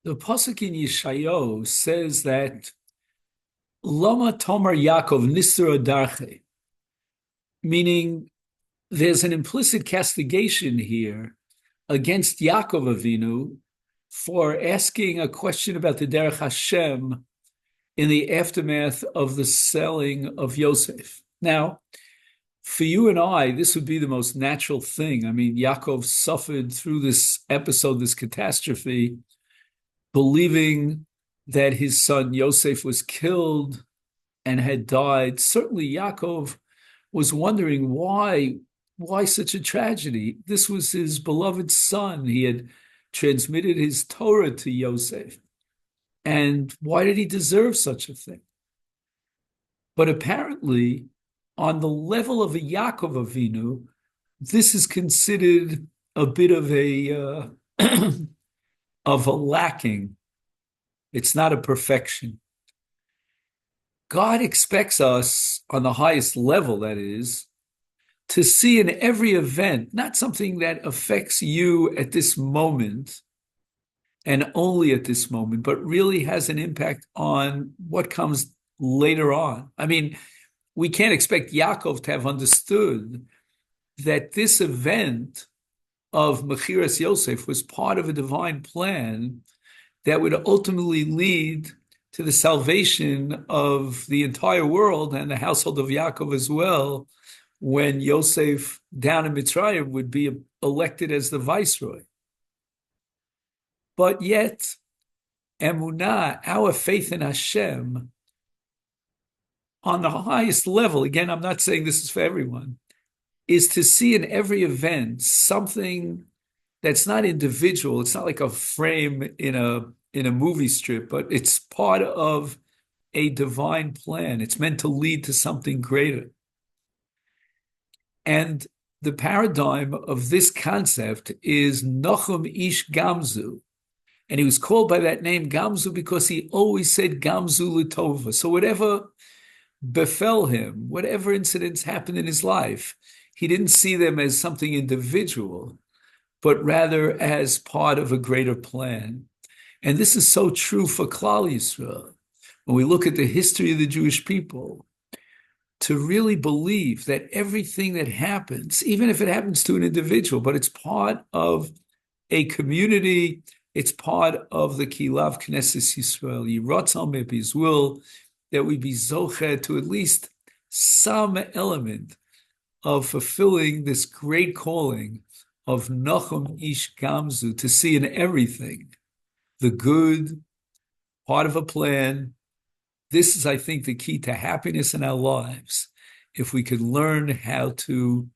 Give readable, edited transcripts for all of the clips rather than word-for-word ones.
The pasuk in Yeshayahu says that Lama Tomar Yaakov Nisra Darche, meaning there's an implicit castigation here against Yaakov Avinu for asking a question about the Derech Hashem in the aftermath of the selling of Yosef. Now, for you and I, this would be the most natural thing. I mean, Yaakov suffered through this episode, this catastrophe, believing that his son Yosef was killed and had died. Certainly, Yaakov was wondering why such a tragedy? This was his beloved son. He had transmitted his Torah to Yosef. And why did he deserve such a thing? But apparently, on the level of a Yaakov Avinu, this is considered a bit of a of a lacking. It's not a perfection. God expects us on the highest level, that is, to see in every event, not something that affects you at this moment and only at this moment, but really has an impact on what comes later on. I mean, we can't expect Yaakov to have understood that this event of Mechiras Yosef was part of a divine plan that would ultimately lead to the salvation of the entire world and the household of Yaakov as well, when Yosef down in Mitzrayim would be elected as the viceroy. But yet, Emunah, our faith in Hashem, on the highest level, again, I'm not saying this is for everyone, is to see in every event something that's not individual. It's not like a frame in a movie strip, but it's part of a divine plan. It's meant to lead to something greater. And the paradigm of this concept is Nochum Ish Gamzu. And he was called by that name Gamzu because he always said Gamzu L'tova. So whatever befell him, whatever incidents happened in his life, he didn't see them as something individual, but rather as part of a greater plan. And this is so true for Klal Yisrael. When we look at the history of the Jewish people, to really believe that everything that happens, even if it happens to an individual, but it's part of a community, it's part of the Kilav Knesset Yisrael, Yiratzal Mep, His will, that we be zocher to at least some element of fulfilling this great calling of Nachum Ish Gamzu, to see in everything the good, part of a plan. This is, I think, the key to happiness in our lives. If we could learn how to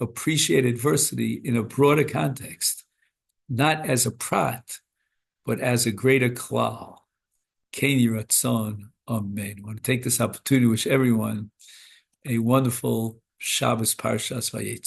appreciate adversity in a broader context, not as a prat, but as a greater klal. Ken Yiratzon, amen. I want to take this opportunity to wish everyone a wonderful Shabbos Parshat VaYetzei.